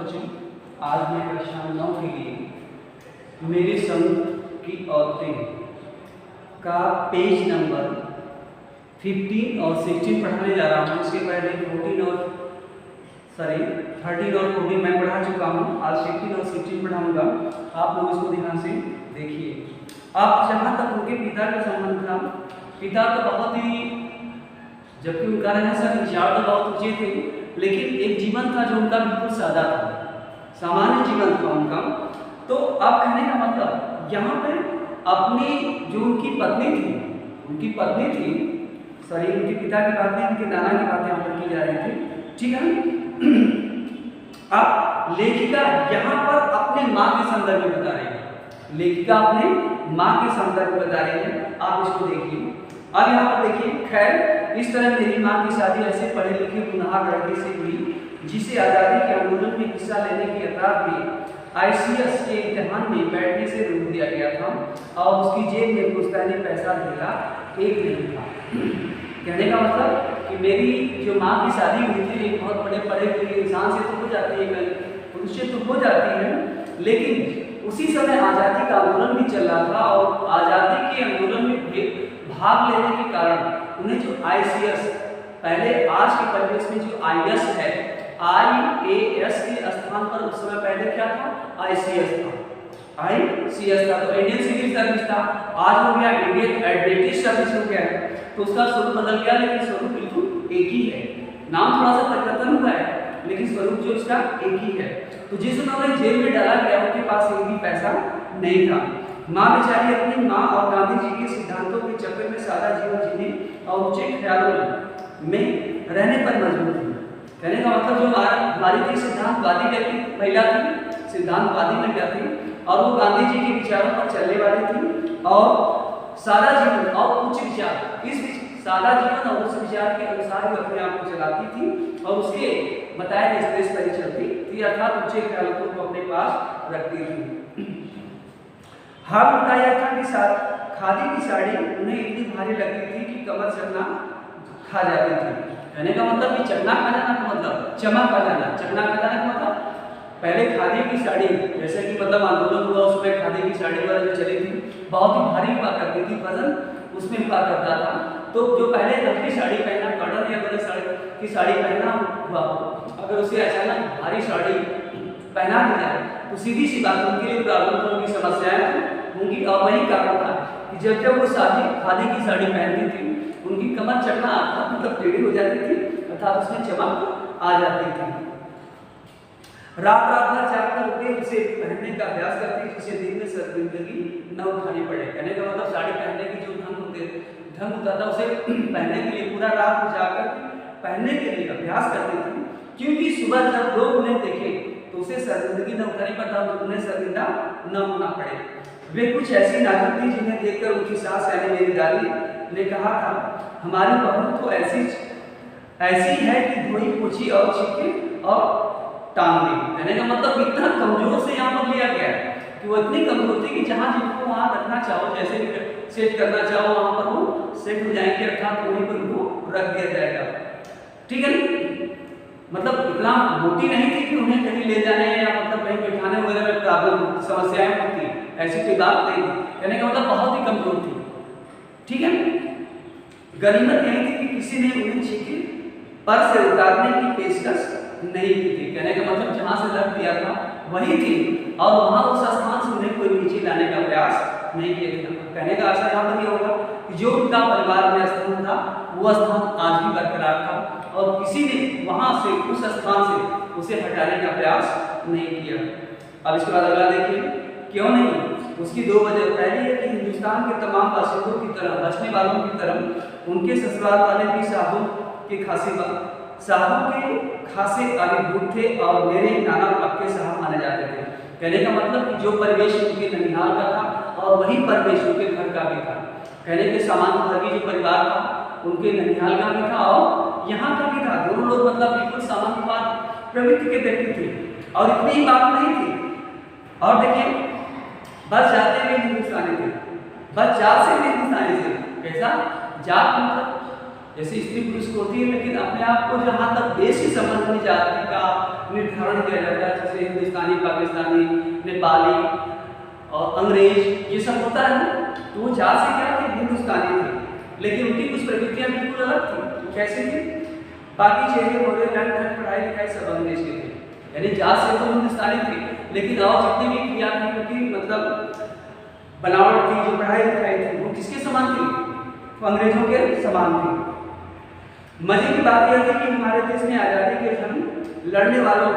बच्चों, आज मैं कक्षा 9 के लिए मेरे समूह की औरतें का पेज नंबर 15 और 16 पढ़ाने जा रहा हूँ। इसके पहले 13 और 14 मैं पढ़ा चुका हूँ। आज 15 और 16 पढ़ाऊँगा। आप लोग इसको ध्यान से देखिए। आप जहाँ तक उनके पिता का संबंध था, पिता तो बहुत ही, जबकि उनका रहना सर विचार तो बहुत ऊंचे थे, लेकिन एक जीवन था जो उनका बिल्कुल सादा था, सामान्य जीवन था उनका। तो आप कहने का मतलब यहाँ पे अपनी जो उनकी पत्नी थी, उनके पिता की बातें, उनके नाना की बातें यहाँ पर की जा रही थी, ठीक है। अब लेखिका यहाँ पर अपने माँ के संदर्भ में बता रही है, लेखिका अपने माँ के संदर्भ में बता रही है। आप इसको देखिए। अब यहाँ पर देखिए, खैर इस तरह मेरी माँ की शादी ऐसे पढ़े लिखे होनहार लड़के से हुई जिसे आज़ादी के आंदोलन में हिस्सा लेने की अपराध में ICS के इम्तिहान में बैठने से रोक दिया गया था और उसकी जेब में पुश्तैनी पैसा ढेला एक नहीं था। कहने का मतलब कि मेरी जो माँ की शादी हुई थी एक बहुत बड़े पढ़े लिखे इंसान से तो हो जाती है, पुरुष से तो हो जाती है, लेकिन उसी समय आज़ादी का आंदोलन भी चल रहा था और आज़ादी के आंदोलन में भाग लेने के कारण उन्हें जो ICS, पहले आज के परिवेश में जो IS है, IAS के स्थान पर उस समय पहले क्या था? ICS था, ICS था। तो इंडियन सिविल सर्विस था, आज हो गया इंडियन एडमिनिस्ट्रेटिव सर्विस हो गया है। तो उसका स्वरूप बदल गया, लेकिन स्वरूप बिल्कुल एक ही है। नाम थोड़ा सा परिवर्तन हुआ है, लेकिन स्वरूप जो उसका एक ही है। तो जिस उन्होंने जेल में डाला गया उनके पास एक भी पैसा नहीं था। माँ बेचारी अपनी माँ और गांधी जी के सिद्धांतों के चक्कर में सादा जीवन जीने और ऊंचे ख्यालों में रहने पर मजबूर थी। कहने का मतलब जो हमारी थी सिद्धांतवादी व्यक्ति महिला थी, सिद्धांतवादी महिला थी और वो गांधी जी के विचारों पर चलने वाली थी और सादा जीवन और उच्च विचार, इस सादा जीवन और उच्च विचार के अनुसार ही अपने आप को चलाती थी और उसके बताए निर्देश पर ही चलती थी, अर्थात ऊंचे ख्यालों को अपने पास रखती थी। हाल होता यह था कि खादी की साड़ी उन्हें इतनी भारी लगती थी कि कमर चकना खा जाती थी। कहने का मतलब कि चकना खा जाना का मतलब चमक खा जाना, चकना खा जाना का मतलब पहले खादी की साड़ी, जैसे कि मतलब आंदोलन हुआ उसमें खादी की साड़ी वगैरह जो चली थी बहुत ही भारी हुआ करती थी, वजन उसमें हुआ करता था। तो जो पहले हल्की साड़ी पहना, कॉटन या बड़ी साड़ी की साड़ी पहना हुआ, अगर उसे अचानक भारी साड़ी पहना दी जाए तो सीधी सी बात उनके लिए प्रॉब्लम होगी, समस्याएं होंगी। और वही कारण था कि जब वो खादी की साड़ी पहनती थी उनकी कमर चकना अर्थात मतलब टेढ़ी हो जाती थी, अर्थात उसमें चमक आ जाती थी। रात भर जागकर उठे उसे पहनने का अभ्यास करती, जिसे दिन में शर्मिंदगी न उठानी पड़े। कहने का मतलब साड़ी पहनने की जो ढंग होता था उसे पहनने के लिए पूरा रात जाकर पहनने के लिए अभ्यास करती थी, क्योंकि सुबह जब लोग उन्हें देखे तो उसे शर्मिंदगी न उठानी पड़ता, उन्हें शर्मिंदा न होना पड़े। वे कुछ ऐसी नाजुक थी जिन्हें देखकर उनकी सास यानी मेरी दादी ने कहा था, हमारी बहू तो ऐसी है कि धोई पोछी और छिके और टांग दी। कहने का मतलब इतना कमजोर से यहाँ पर लिया गया है कि वो इतनी कमजोर थी कि जहाँ जिनको वहाँ रखना चाहो, जैसे भी सेट करना चाहो वहाँ पर वो सेट हो जाएंगे, अर्थात वहीं पर उनको रख दिया जाएगा, ठीक है। मतलब इतना मोटी नहीं थी कि उन्हें कहीं ले जाने या मतलब कहीं बैठाने वगैरह में प्रॉब्लम समस्याएं होती, ऐसी कोई बात नहीं थी। कहने का मतलब बहुत ही कमजोर थी, ठीक है। गनीमत यही थी कि किसी ने उन्हें छीके पर से उतारने की पेशकश नहीं की थी। कहने का मतलब जहाँ से रख दिया था वही थी और वहाँ उस स्थान से उन्हें कोई नीचे लाने का प्रयास नहीं किया था। कहने का आशा यहाँ पर ये होगा कि जो उनका परिवार में स्थान था वो स्थान आज भी बरकरार था और किसी ने वहाँ से उस स्थान से उसे हटाने का प्रयास नहीं किया। अब इसके बाद अगला देखिए, क्यों नहीं? उसकी दो वजह। पहली है कि हिंदुस्तान के तमाम बाशिंदों की तरह, बचने वालों की तरह उनके ससुराल वाले भी साहबों के खासे अभिभूत थे और मेरे नाना पक्के साहब माने जाते थे। कहने का मतलब कि जो परिवेश उनके ननिहाल का था और वही परिवेश उनके घर का भी था। कहने के सामान्य वर्गीय जो परिवार था उनके ननिहाल का भी था और यहाँ का भी था। दोनों लोग मतलब बिल्कुल सामान्यवाद प्रवृत्ति के व्यक्ति थे और इतनी ही बात नहीं थी। और देखिए, बस जाते हुए हिंदुस्तानी थे, बस जात से भी हिंदुस्तानी थे। कैसा जात मतलब जैसे स्त्री पुरुष होती है, लेकिन अपने आप को जहाँ तक देश के संबंध में जाति का निर्धारण किया जाता है, जैसे हिंदुस्तानी, पाकिस्तानी, नेपाली और अंग्रेज, ये सब होता है ना, तो वो जात से क्या थे, हिंदुस्तानी थे, लेकिन उनकी कुछ प्रवृत्तियां बिल्कुल अलग थी। तो कैसे थी? बाकी चेहरे मोरे रंग ढंग पढ़ाई लिखाई सब अंग्रेज के थे, यानी जात से तो हिंदुस्तानी थे, लेकिन और जितनी भी क्रिया थी उनकी मतलब बनावट थी, जो पढ़ाई लिखाई थी, वो किसके समान थी? तो अंग्रेजों के समान थी। मजे की बात यह थी कि हमारे देश में आज़ादी के जंग लड़ने वालों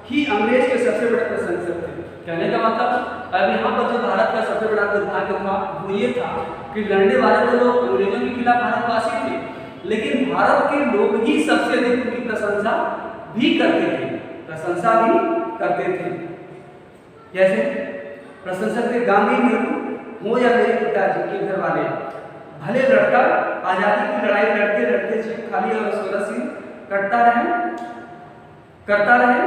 ही अंग्रेज के सबसे बड़े प्रशंसक थे। कहने का मतलब अब यहाँ पर जो भारत का सबसे बड़ा दुर्भाग्य था वो ये था कि लड़ने वाले तो लोग अंग्रेजों के खिलाफ भारतवासी थे, लेकिन भारत के लोग ही सबसे अधिक उनकी प्रशंसा भी करते थे, प्रशंसा भी करते थे। जैसे प्रशंसक थे गांधी, नेहरू हो या मेरे पिताजी के घर वाले, भले लड़का आजादी की लड़ाई लड़ते लड़ते जीभ खाली और स्वरसील करता रहे,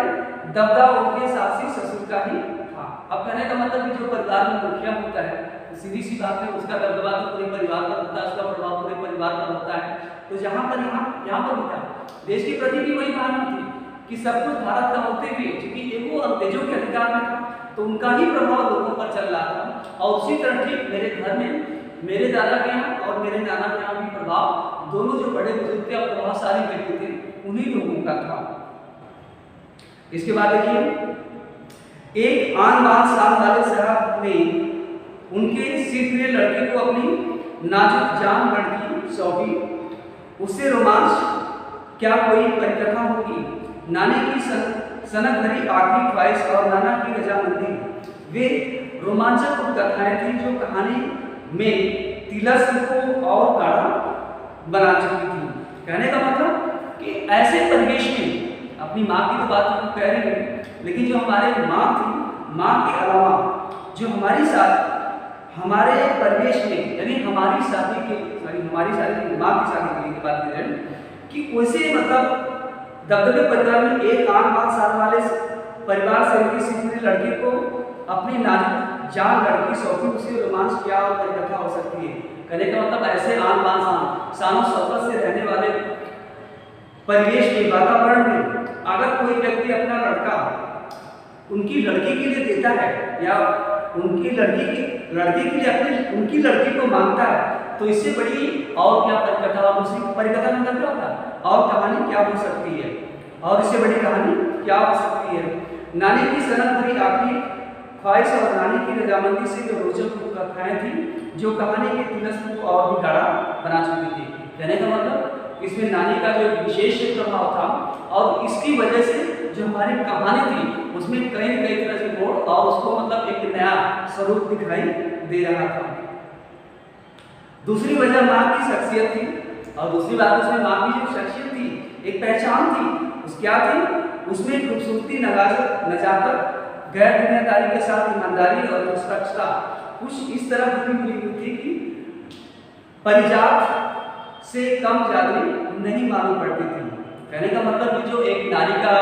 दबदा उनके सासी ससुर का ही था। अब कहने का मतलब कि जो परिवार में मुखिया होता है, सीधी सी बात है, उसका दबदबा तो पूरे परिवार पर होता है, उसका प्रभाव पूरे परिवार पर होता है। तो यहाँ पर भी था, देश के प्रति भी वही भावना थी कि सब कुछ भारत का होते हुए क्योंकि वो अंग्रेजों के अधिकार में था, तो उनका ही प्रभाव लोगों पर चल रहा था। और उसी तरह ठीक मेरे घर में मेरे दादा के यहाँ और मेरे नाना के यहाँ भी प्रभाव, दोनों जो बड़े बुजुर्ग थे और प्रभावशाली व्यक्ति थे, उन्हीं लोगों का था। इसके बाद देखिए, एक आन बान शान वाले साहब ने उनके सिर लड़के को अपनी नाजुक जान लड़की सौंपी, उससे रोमांच क्या कोई परिकथा होगी, नानी की सनक भरी आखिरी ख्वाहिश और नाना की रजामंदी, वे रोमांचक कथाएं थी जो कहानी में तिलस्म को और गाढ़ा बना चुकी थी। कहने का मतलब कि ऐसे परिवेश में, अपनी माँ की तो बात हम कह रहे हैं, लेकिन जो हमारे माँ थी, माँ के अलावा जो हमारे परिवेश में, यानी हमारी शादी माँ की शादी के लिए बात कर रहे हैं कि वैसे मतलब दबदबे परिवार में एक आन बान शान वाले परिवार से उनकी सिर्फ लड़की को अपनी नाजुक जान लड़की सौंपी, उसे रोमांस क्या और परिकथा हो सकती है। कहने का मतलब ऐसे आन बान शान शौकत से रहने वाले परिवेश में, वातावरण में अगर कोई व्यक्ति अपना लड़का उनकी लड़की के लिए देता है या उनकी लड़की को मांगता है, तो इससे बड़ी और क्या परिकथा, और दूसरी परिकथा मतलब क्या होता है, और कहानी क्या हो सकती है, और इससे बड़ी कहानी क्या हो सकती है। नानी की सनक भरी आखिरी ख्वाहिश और नानी की रजामंदी से जो रोचक कथाएं थी जो कहानी के तिलस्म को और भी गाढ़ा बना चुकी थी। कहने का मतलब इसमें नानी का जो विशेष प्रभाव था और इसकी वजह से जो हमारी कहानी थी उसमें कई तरह से मोड़ और उसको मतलब एक नया स्वरूप दिखाई दे रहा था। दूसरी वजह माँ की शख्सियत थी, और दूसरी बात उसमें माँ की जो शख्सियत थी, एक पहचान थी, उस क्या थी, उसमें खूबसूरती, नजाकत, गैर दुनियादारी के साथ ईमानदारी और निष्पक्षता कुछ इस तरह बुरी थी कि परिजात से कम ज्यादा नहीं मालूम पड़ती थी। कहने का मतलब कि जो एक नारी का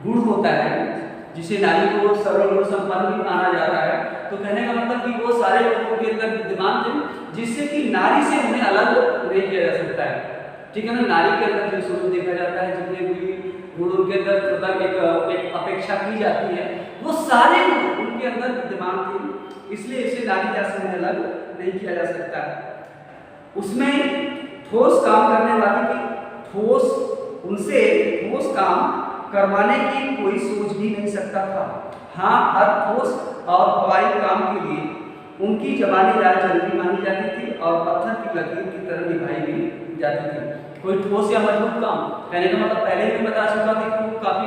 गुण होता है, जिसे नारी को सर्वगुण संपन्न भी माना जाता है, तो कहने का मतलब कि वो सारे लोगों के अंदर विद्यमान थे, जिससे कि नारी से उन्हें अलग नहीं किया जा सकता है। ठीक है ना, नारी के अंदर जो स्वरूप देखा जाता है, जितने भी गुण उनके अंदर मतलब एक अपेक्षा की जाती है, वो सारे गुण उनके अंदर विद्यमान थे, इसलिए इसे नारी जात से अलग नहीं किया जा सकता है। उसमें ठोस काम करने वाली की उनसे ठोस काम करवाने की कोई सोच भी नहीं सकता था। हाँ, हर ठोस और हवाई काम के लिए उनकी जबानी राय जरूरी मानी जाती थी और पत्थर की लकीर की तरह निभाई भी जाती थी। कोई ठोस या मजबूत काम, कहने का मतलब पहले भी बता चुका था कि वो काफी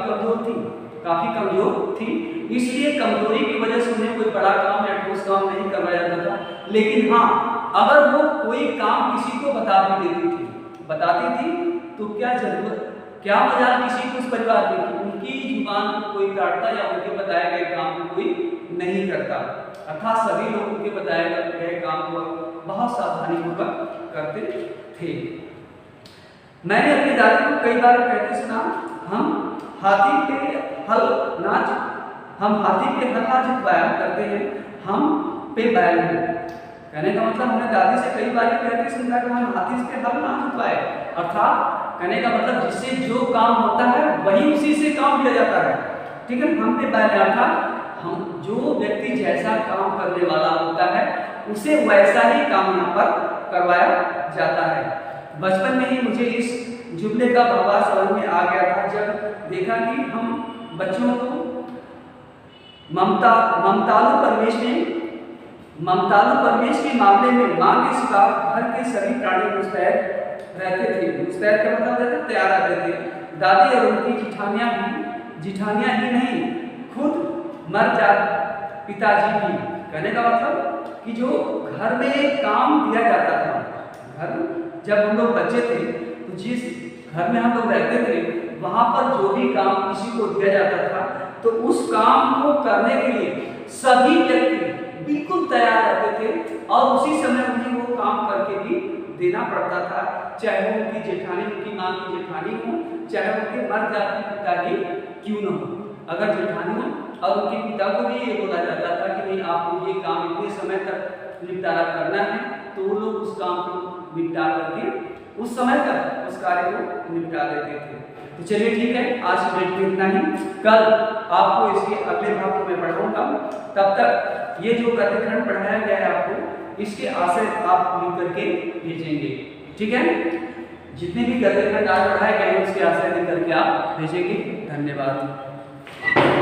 कमजोर थी, इसलिए कमजोरी की वजह से उन्हें कोई बड़ा काम या ठोस काम नहीं करवाया जाता था। लेकिन हाँ, अगर वो कोई काम किसी को बताती थी तो क्या मजाल किसी को उस परिवार में कि उनकी जुबान को कोई काटता या उनके बताए गए काम को कोई नहीं करता, अर्थात सभी लोग उनके बताए गए काम को बहुत सावधानी पूर्वक करते थे। मैंने अपनी दादी को कई बार कहते सुना, हम हाथी पे हल ना जितवाया करते हैं, हम पे बैल हैं। कहने का मतलब हमने दादी से कई बार कहते सुना कि हम हाथी पे हल ना जितवाए, अर्थात कहने का मतलब जिससे जो काम होता है वही उसी से काम किया जाता है। ठीक है, हम पे बैठा था। हम जो व्यक्ति जैसा काम करने वाला होता है उसे वैसा ही काम यहाँ पर करवाया जाता है। बचपन में ही मुझे इस जुमले का भावार्थ समझ में आ गया था जब देखा कि हम बच्चों को ममतालु परिवेश के मामले में मां के सिवा घर के सभी प्राणी मुस्तैद रहते थे। मुस्तैद का मतलब रहते तैयार रहते थे। दादी और उनकी जिठानियां ही नहीं, खुद मर जा पिताजी भी। कहने का मतलब कि जो घर में काम दिया जाता था, घर जब हम लोग बच्चे थे तो जिस घर में हम लोग रहते थे वहां पर जो भी काम किसी को दिया जाता था तो उस काम को करने के लिए सभी व्यक्ति बिल्कुल तैयार रहते थे और उसी समय उन्हें वो काम करके भी देना पड़ता था, चाहे वो उनकी जेठानी, उनकी माँ की जेठानी हो, चाहे उनके मर जाते पिताजी क्यों न हो। अगर जेठानी हो और उनके पिता को भी ये बोला जाता था कि नहीं आपको ये काम इतने समय तक निपटारा करना है, तो वो लोग उस काम को निपटा करके उस समय तक उस कार्य को निपटा देते थे। तो चलिए ठीक है, आज की वीडियो में इतना ही। कल आपको इसके अगले भाग को मैं पढ़ाऊंगा। तब तक ये जो गद्यखंड पढ़ाया गया है आपको, इसके आशय आप लिख करके भेजेंगे। ठीक है, जितने भी गद्यखंड आज पढ़ाए गए हैं उसके आशय लिख करके आप भेजेंगे। धन्यवाद।